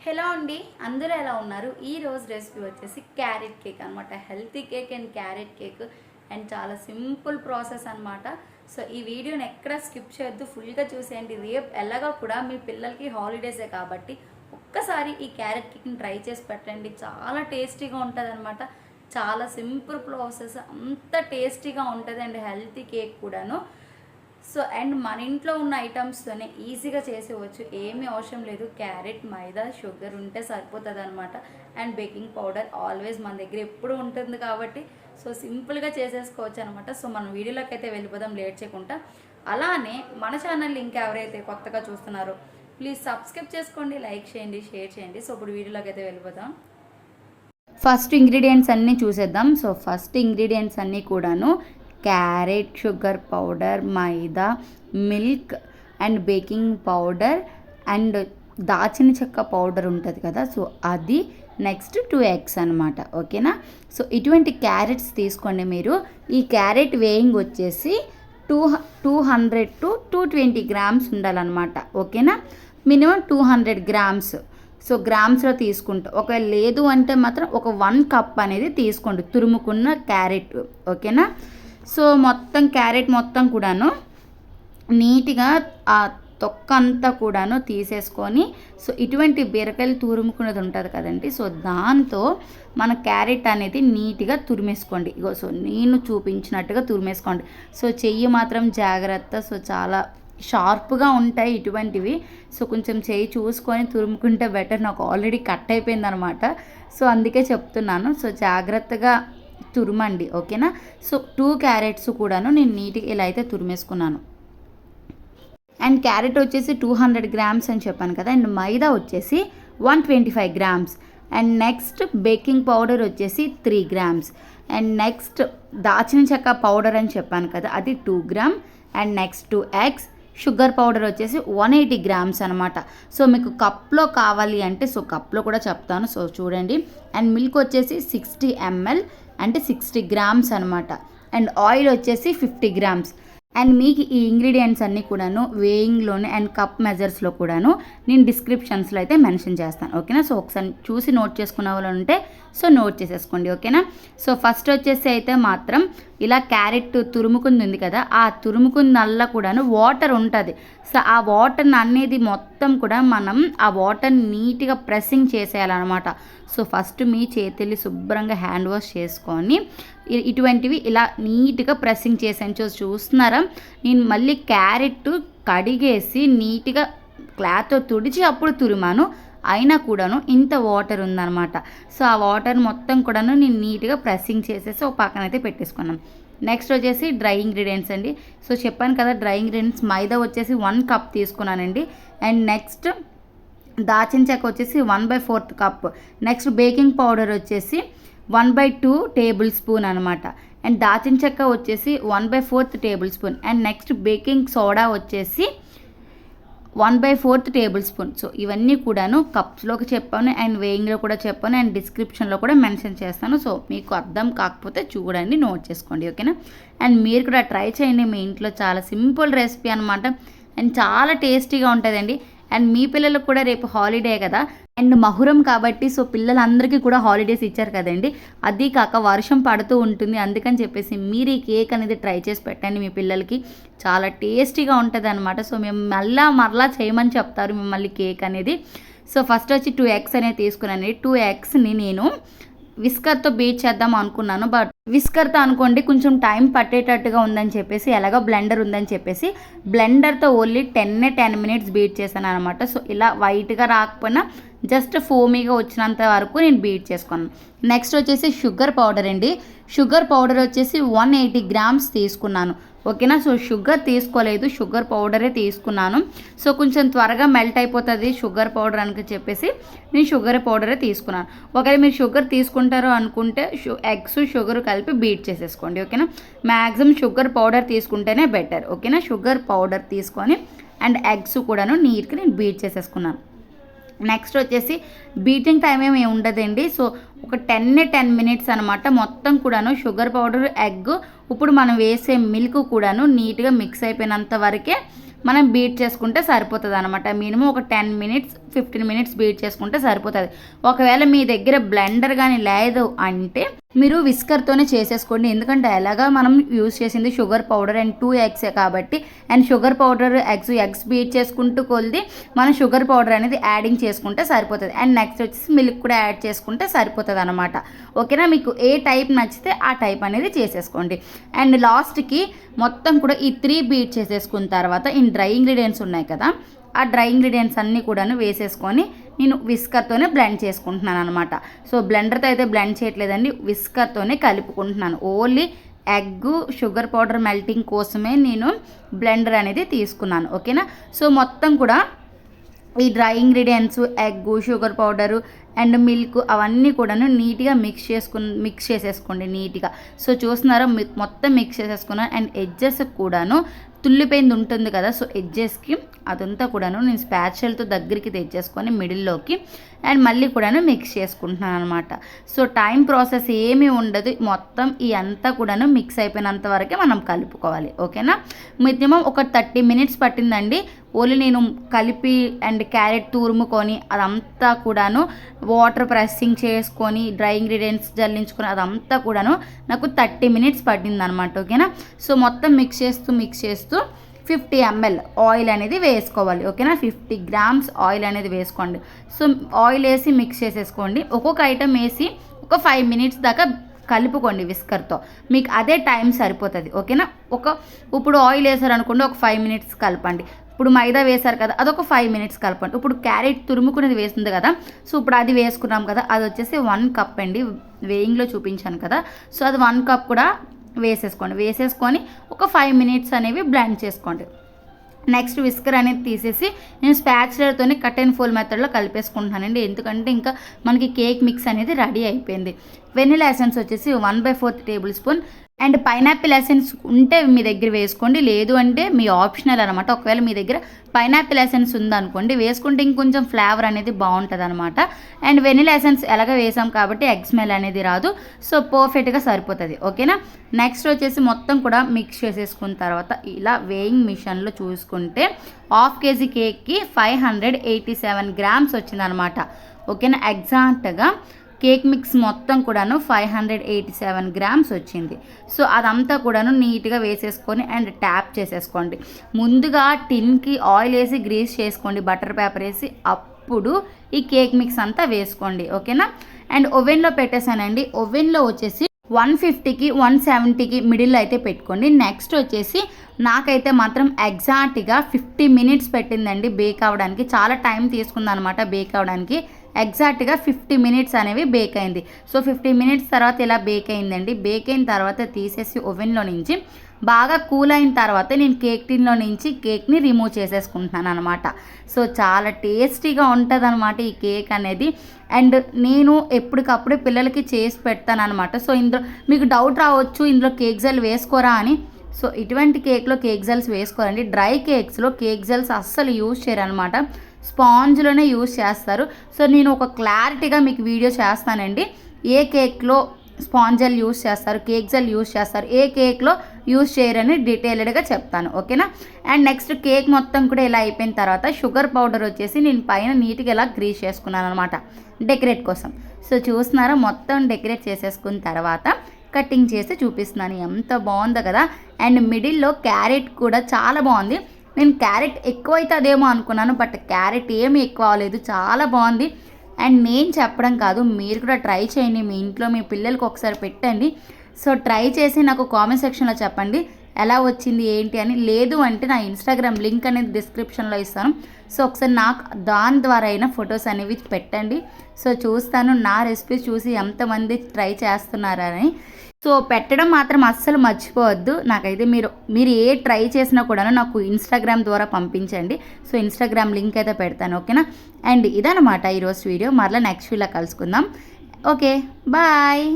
Hello అండి, అందరూ ఎలా ఉన్నారు? ఈరోజు రెసిపీ వచ్చేసి క్యారెట్ కేక్ అనమాట. Healthy cake and carrot cake and చాలా సింపుల్ ప్రాసెస్ అనమాట. సో ఈ వీడియోని ఎక్కడ స్కిప్ చేయొద్దు, ఫుల్గా చూసేయండి. రేపు ఎలాగా కూడా మీ పిల్లలకి హాలిడేసే కాబట్టి ఒక్కసారి ఈ క్యారెట్ కేక్ని ట్రై చేసి పెట్టండి. చాలా టేస్టీగా ఉంటుంది అనమాట. చాలా సింపుల్ ప్రాసెస్, అంత టేస్టీగా ఉంటుంది అండ్ హెల్తీ కేక్ కూడాను. సో అండ్ మన ఇంట్లో ఉన్న ఐటమ్స్తోనే ఈజీగా చేసేవచ్చు, ఏమీ అవసరం లేదు. క్యారెట్, మైదా, షుగర్ ఉంటే సరిపోతుంది అనమాట. అండ్ బేకింగ్ పౌడర్ ఆల్వేస్ మన దగ్గర ఎప్పుడు ఉంటుంది కాబట్టి సో సింపుల్గా చేసేసుకోవచ్చు అనమాట. సో మనం వీడియోలోకి అయితే వెళ్ళిపోదాం లేట్ చేయకుండా. అలానే మన ఛానల్ ఇంకా ఎవరైతే కొత్తగా చూస్తున్నారో ప్లీజ్ సబ్స్క్రైబ్ చేసుకోండి, లైక్ చేయండి, షేర్ చేయండి. సో ఇప్పుడు వీడియోలోకి అయితే వెళ్ళిపోదాం. ఫస్ట్ ఇంగ్రీడియంట్స్ అన్నీ చూసేద్దాం. సో ఫస్ట్ ఇంగ్రీడియంట్స్ అన్నీ కూడాను carrot, sugar powder, maida, milk and baking powder and దాచిన చెక్క పౌడర్ ఉంటుంది కదా, సో అది. నెక్స్ట్ 2 eggs అనమాట. ఓకేనా? సో ఇటువంటి క్యారెట్స్ తీసుకోండి మీరు. ఈ క్యారెట్ వేయింగ్ వచ్చేసి 200 to 220 grams ఉండాలన్నమాట. ఓకేనా? Minimum 200 grams. సో గ్రామ్స్లో తీసుకుంటా. ఒకవేళ లేదు అంటే మాత్రం ఒక 1 cup అనేది తీసుకోండి తురుముకున్న క్యారెట్. ఓకేనా? సో మొత్తం క్యారెట్ మొత్తం కూడాను నీట్గా ఆ తొక్క అంతా కూడాను తీసేసుకొని, సో ఇటువంటి బీరకాయలు తురుముకున్నది ఉంటుంది కదండి, సో దాంతో మన క్యారెట్ అనేది నీట్గా తురిమేసుకోండి. ఇగో సో నేను చూపించినట్టుగా తురిమేసుకోండి. సో చెయ్యి మాత్రం జాగ్రత్త. సో చాలా షార్ప్గా ఉంటాయి ఇటువంటివి. సో కొంచెం చెయ్యి చూసుకొని తురుముకుంటే బెటర్. నాకు ఆల్రెడీ కట్ అయిపోయింది అనమాట. సో అందుకే చెప్తున్నాను. సో జాగ్రత్తగా తురుమండి. ఓకేనా? సో 2 క్యారెట్స్ కూడాను నేను నీట్గా ఇలా అయితే తురిమేసుకున్నాను. అండ్ క్యారెట్ వచ్చేసి 200 grams అని చెప్పాను కదా. అండ్ మైదా వచ్చేసి 125 grams. And next baking powder వచ్చేసి 3 grams. అండ్ నెక్స్ట్ దాచిన చెక్క పౌడర్ అని చెప్పాను కదా, అది 2 grams. And next 2 eggs. Sugar powder వచ్చేసి 180 grams అనమాట. సో మీకు కప్లో కావాలి అంటే సో కప్లో కూడా చెప్తాను. సో చూడండి. అండ్ మిల్క్ వచ్చేసి 60 ml అంటే 60 grams అనమాట. అండ్ ఆయిల్ వచ్చేసి 50 grams. అండ్ మీకు ఈ ఇంగ్రీడియంట్స్ అన్నీ కూడాను వేయింగ్లోనే అండ్ కప్ మెజర్స్లో కూడాను నేను డిస్క్రిప్షన్స్లో అయితే మెన్షన్ చేస్తాను. ఓకేనా? సో ఒకసారి చూసి నోట్ చేసుకునే వాళ్ళు ఉంటే సో నోట్ చేసేసుకోండి. ఓకేనా? సో ఫస్ట్ వచ్చేసి అయితే మాత్రం ఇలా క్యారెట్ తురుముకుంది ఉంది కదా, ఆ తురుముకుందల్లా కూడాను వాటర్ ఉంటుంది. సో ఆ వాటర్ని అనేది మొత్తం కూడా మనం ఆ వాటర్ నీట్గా ప్రెస్సింగ్ చేసేయాలన్నమాట. సో ఫస్ట్ మీ చేతుల్ని శుభ్రంగా హ్యాండ్ వాష్ చేసుకొని ఇటువంటివి ఇలా నీట్గా ప్రెస్సింగ్ చేసాను. చూస్తున్నారా? నేను మళ్ళీ క్యారెట్ కడిగేసి నీట్గా క్లాత్తో తుడిచి అప్పుడు తురిమాను, అయినా కూడాను ఇంత వాటర్ ఉందన్నమాట. సో ఆ వాటర్ మొత్తం కూడాను నేను నీట్గా ప్రెస్సింగ్ చేసేసి ఒక పక్కన అయితే పెట్టేసుకున్నాను. నెక్స్ట్ వచ్చేసి డ్రై ఇంగ్రీడియంట్స్ అండి. సో చెప్పాను కదా డ్రై ఇంగ్రీడియంట్స్ మైదా వచ్చేసి 1 cup తీసుకున్నానండి. అండ్ నెక్స్ట్ దాచిన చెక్క వచ్చేసి 1/4 cup. నెక్స్ట్ బేకింగ్ పౌడర్ వచ్చేసి 1/2 tablespoon అనమాట. అండ్ దాచిన చెక్క వచ్చేసి 1/4 tablespoon. And next baking soda వచ్చేసి 1/4 tablespoon. సో ఇవన్నీ కూడాను కప్స్లోకి చెప్పాను అండ్ వేయింగ్లో కూడా చెప్పాను అండ్ డిస్క్రిప్షన్లో కూడా మెన్షన్ చేస్తాను. సో మీకు అర్థం కాకపోతే చూడండి, నోట్ చేసుకోండి. ఓకేనా? అండ్ మీరు కూడా ట్రై చేయండి మీ ఇంట్లో. చాలా సింపుల్ రెసిపీ అనమాట అండ్ చాలా టేస్టీగా ఉంటుందండి. అండ్ మీ పిల్లలకు కూడా రేపు హాలిడే కదా, అండ్ మహురం కాబట్టి సో పిల్లలందరికీ కూడా హాలిడేస్ ఇచ్చారు కదండి. అది కాక వర్షం పడుతూ ఉంటుంది, అందుకని చెప్పేసి మీరు ఈ కేక్ అనేది ట్రై చేసి పెట్టండి మీ పిల్లలకి. చాలా టేస్టీగా ఉంటుంది అనమాట. సో మేము మరలా చేయమని చెప్తారు మిమ్మల్ని కేక్ అనేది. సో ఫస్ట్ వచ్చి 2 eggs అనేది తీసుకున్నాను. 2 eggsని నేను విస్కర్తో బీట్ చేద్దాం అనుకున్నాను, బట్ విస్కర్తో అనుకోండి కొంచెం టైం పట్టేటట్టుగా ఉందని చెప్పేసి, ఎలాగో బ్లెండర్ ఉందని చెప్పేసి బ్లెండర్తో ఓన్లీ 10 minutes బీట్ చేశాను అనమాట. సో ఇలా వైట్గా రాకపోయినా జస్ట్ ఫోమీగా వచ్చినంత వరకు నేను బీట్ చేసుకున్నాను. నెక్స్ట్ వచ్చేసి షుగర్ పౌడర్ అండి. షుగర్ పౌడర్ వచ్చేసి 180 grams తీసుకున్నాను. ఓకేనా? సో షుగర్ తీసుకోలేదు, షుగర్ పౌడరే తీసుకున్నాను. సో కొంచెం త్వరగా మెల్ట్ అయిపోతుంది షుగర్ పౌడర్ అని చెప్పేసి నేను షుగర్ పౌడరే తీసుకున్నాను. ఒకవేళ మీరు షుగర్ తీసుకుంటారు అనుకుంటే ఎగ్స్ షుగర్ కలిపి బీట్ చేసేసుకోండి. ఓకేనా? మ్యాక్సిమం షుగర్ పౌడర్ తీసుకుంటేనే బెటర్. ఓకేనా? షుగర్ పౌడర్ తీసుకొని అండ్ ఎగ్స్ కూడాను నీట్గా నేను బీట్ చేసేసుకున్నాను. నెక్స్ట్ వచ్చేసి బీటింగ్ టైం ఏమి ఉండదండి. సో ఒక 10 minutes అనమాట. మొత్తం కూడాను షుగర్ పౌడర్, ఎగ్, ఇప్పుడు మనం వేసే మిల్క్ కూడాను నీట్గా మిక్స్ అయిపోయినంత వరకే మనం బీట్ చేసుకుంటే సరిపోతుంది అనమాట. మినిమం ఒక 10 మినిట్స్ 15 మినిట్స్ బీట్ చేసుకుంటే సరిపోతుంది. ఒకవేళ మీ దగ్గర బ్లెండర్ కానీ లేదు అంటే మీరు విస్కర్తోనే చేసేసుకోండి. ఎందుకంటే ఎలాగా మనం యూజ్ చేసింది షుగర్ పౌడర్ అండ్ 2 ఎగ్సే కాబట్టి, and sugar powder eggs beat చేసుకుంటూ కొలిది మనం షుగర్ పౌడర్ అనేది యాడింగ్ చేసుకుంటే సరిపోతుంది. అండ్ నెక్స్ట్ వచ్చేసి మిల్క్ కూడా యాడ్ చేసుకుంటే సరిపోతుంది అనమాట. ఓకేనా, మీకు ఏ టైప్ నచ్చితే ఆ టైప్ అనేది చేసేసుకోండి. అండ్ లాస్ట్కి మొత్తం కూడా ఈ 3 బీట్ చేసేసుకున్న తర్వాత ఈ డ్రై ఇంగ్రీడియంట్స్ ఉన్నాయి కదా, ఆ డ్రై ఇంగ్రీడియంట్స్ అన్నీ కూడాను వేసేసుకొని నేను విస్కర్తోనే బ్లెండ్ చేసుకుంటున్నాను అనమాట. సో బ్లెండర్తో అయితే బ్లెండ్ చేయట్లేదండి, విస్కర్తోనే కలుపుకుంటున్నాను. Only egg sugar powder melting కోసమే నేను బ్లెండర్ అనేది తీసుకున్నాను. ఓకేనా, సో మొత్తం కూడా ఈ dry ingredients egg sugar powder and milk అవన్నీ కూడాను నీట్గా మిక్స్ చేసేసుకోండి నీట్గా. సో చూస్తున్నారా, మొత్తం మిక్స్ చేసేసుకున్నాను. అండ్ ఎడ్జెస్ కూడాను తుల్లిపోయింది ఉంటుంది కదా, సో ఎడ్జెస్కి అదంతా కూడాను నేను స్పాచులతో దగ్గరికి తెచ్చేసుకొని మిడిల్లోకి అండ్ మళ్ళీ కూడాను మిక్స్ చేసుకుంటున్నాను అనమాట. సో టైం ప్రాసెస్ ఏమీ ఉండదు, మొత్తం ఈ అంతా కూడాను మిక్స్ అయిపోయినంత వరకే మనం కలుపుకోవాలి. ఓకేనా, మినిమం ఒక 30 మినిట్స్ పట్టిందండి. ఓన్లీ నేను కలిపి అండ్ క్యారెట్ తురుముకొని అదంతా కూడాను వాటర్ ప్రెస్సింగ్ చేసుకొని డ్రై ఇంగ్రీడియంట్స్ జల్లించుకొని అదంతా కూడాను నాకు 30 మినిట్స్ పట్టింది అనమాట. ఓకేనా, సో మొత్తం మిక్స్ చేస్తూ 50 ml ఆయిల్ అనేది వేసుకోవాలి. ఓకేనా, 50 grams ఆయిల్ అనేది వేసుకోండి. సో ఆయిల్ వేసి మిక్స్ చేసేసుకోండి. ఒక్కొక్క ఐటమ్ వేసి ఒక 5 మినిట్స్ దాకా కలుపుకోండి విస్కర్తో, మీకు అదే టైం సరిపోతుంది. ఓకేనా, ఇప్పుడు ఆయిల్ వేసారనుకోండి, ఒక 5 మినిట్స్ కలపండి. ఇప్పుడు మైదా వేసారు కదా, అదొక 5 మినిట్స్ కలపండి. ఇప్పుడు క్యారెట్ తురుముకునేది వేస్తుంది కదా, సో ఇప్పుడు అది వేసుకున్నాం కదా, అది వచ్చేసి 1 కప్ అండి, వేయింగ్లో చూపించాను కదా, సో అది 1 కప్ కూడా వేసేసుకొని ఒక 5 మినిట్స్ అనేవి బ్లెండ్ చేసుకోండి. నెక్స్ట్ విస్కర్ అనేది తీసేసి నేను స్పాచులర్తోనే కట్ అండ్ ఫోల్ మెథడ్లో కలిపేసుకుంటున్నానండి. ఎందుకంటే ఇంకా మనకి కేక్ మిక్స్ అనేది రెడీ అయిపోయింది. వెనిలా ఎసెన్స్ వచ్చేసి 1/4 table spoon and pineapple essence ఉంటే మీ దగ్గర వేసుకోండి, లేదు అంటే మీ ఆప్షనల్ అనమాట. ఒకవేళ మీ దగ్గర పైనాపిల్ ఎసెన్స్ ఉందనుకోండి, వేసుకుంటే ఇంకొంచెం ఫ్లేవర్ అనేది బాగుంటుంది అనమాట. అండ్ వెనిలా ఎసెన్స్ ఎలాగ వేసాం కాబట్టి ఎగ్ స్మెల్ అనేది రాదు, సో పర్ఫెక్ట్గా సరిపోతుంది. ఓకేనా, నెక్స్ట్ వచ్చేసి మొత్తం కూడా మిక్స్ చేసేసుకున్న తర్వాత ఇలా వేయింగ్ మిషన్లో చూసుకుంటే 1/2 kg కేక్కి 587 grams వచ్చిందనమాట. ఓకేనా, ఎగ్జాక్ట్గా కేక్ మిక్స్ మొత్తం కూడాను 587 grams వచ్చింది. సో అదంతా కూడాను నీట్గా వేసేసుకొని అండ్ ట్యాప్ చేసేసుకోండి. ముందుగా టిన్కి ఆయిల్ వేసి గ్రీస్ చేసుకోండి, బటర్ పేపర్ వేసి, అప్పుడు ఈ కేక్ మిక్స్ అంతా వేసుకోండి. ఓకేనా, అండ్ ఓవెన్లో పెట్టేశానండి. ఓవెన్లో వచ్చేసి 150కి 170కి మిడిల్ అయితే పెట్టుకోండి. నెక్స్ట్ వచ్చేసి నాకైతే మాత్రం ఎగ్జాక్ట్గా 50 మినిట్స్ పెట్టిందండి బేక్ అవ్వడానికి. చాలా టైం తీసుకుందనమాట బేక్ అవ్వడానికి. ఎగ్జాక్ట్గా 50 మినిట్స్ అనేవి బేక్ అయింది. సో 50 మినిట్స్ తర్వాత ఇలా బేక్ అయిందండి. బేక్ అయిన తర్వాత తీసేసి ఓవెన్లో నుంచి బాగా కూల్ అయిన తర్వాత నేను కేక్ టిన్లో నుంచి కేక్ని రిమూవ్ చేసేసుకుంటున్నాను అనమాట. సో చాలా టేస్టీగా ఉంటుంది అనమాట ఈ కేక్ అనేది. అండ్ నేను ఎప్పటికప్పుడు పిల్లలకి చేసి పెడతాను అనమాట. సో ఇందులో మీకు డౌట్ రావచ్చు, ఇందులో కేక్ జెల్ వేసుకోరా అని. సో ఇటువంటి కేక్లో కేక్ జెల్స్ వేసుకోరండి. డ్రై కేక్స్లో కేక్ జెల్స్ అస్సలు యూజ్ చేయరనమాట, స్పాంజ్లోనే యూజ్ చేస్తారు. సో నేను ఒక క్లారిటీగా మీకు వీడియో చేస్తానండి, ఏ కేక్లో స్పాంజ్ జెల్ యూజ్ చేస్తారు, కేక్ జెల్ యూజ్ చేస్తారు, ఏ కేక్లో యూజ్ చేయరని డీటెయిల్డ్గా చెప్తాను. ఓకేనా, అండ్ నెక్స్ట్ కేక్ మొత్తం కూడా ఇలా అయిపోయిన తర్వాత షుగర్ పౌడర్ వచ్చేసి నేను పైన నీట్గా ఇలా గ్రీస్ చేసుకున్నాను అనమాట డెకరేట్ కోసం. సో చూస్తున్నారా, మొత్తం డెకరేట్ చేసేసుకున్న తర్వాత కటింగ్ చేసి చూపిస్తున్నాను. ఎంత బాగుందో కదా. అండ్ మిడిల్లో క్యారెట్ కూడా చాలా బాగుంది. నేను క్యారెట్ ఎక్కువ అవుతుందేమో అనుకున్నాను, బట్ క్యారెట్ ఏమీ ఎక్కువ అవ్వలేదు, చాలా బాగుంది. అండ్ నేను చెప్పడం కాదు, మీరు కూడా ట్రై చేయండి, మీ ఇంట్లో మీ పిల్లలకి ఒకసారి పెట్టండి. సో ట్రై చేసి నాకు కామెంట్ సెక్షన్లో చెప్పండి ఎలా వచ్చింది ఏంటి అని. లేదు అంటే నా ఇన్స్టాగ్రామ్ లింక్ అనేది డిస్క్రిప్షన్లో ఇస్తాను. సో ఒకసారి నాకు దాని ద్వారా అయినా ఫొటోస్ అనేవి పెట్టండి. సో చూస్తాను నా రెసిపీస్ చూసి ఎంతమంది ట్రై చేస్తున్నారని. సో పెట్టడం మాత్రం అస్సలు మర్చిపోవద్దు. నాకైతే మీరు ఏ ట్రై చేసినా కూడా నాకు ఇన్స్టాగ్రామ్ ద్వారా పంపించండి. సో ఇన్స్టాగ్రామ్ లింక్ అయితే పెడతాను. ఓకేనా, అండ్ ఇదనమాట ఈరోజు వీడియో. మరలా నెక్స్ట్ వీడియోలో కలుసుకుందాం. Okay, bye.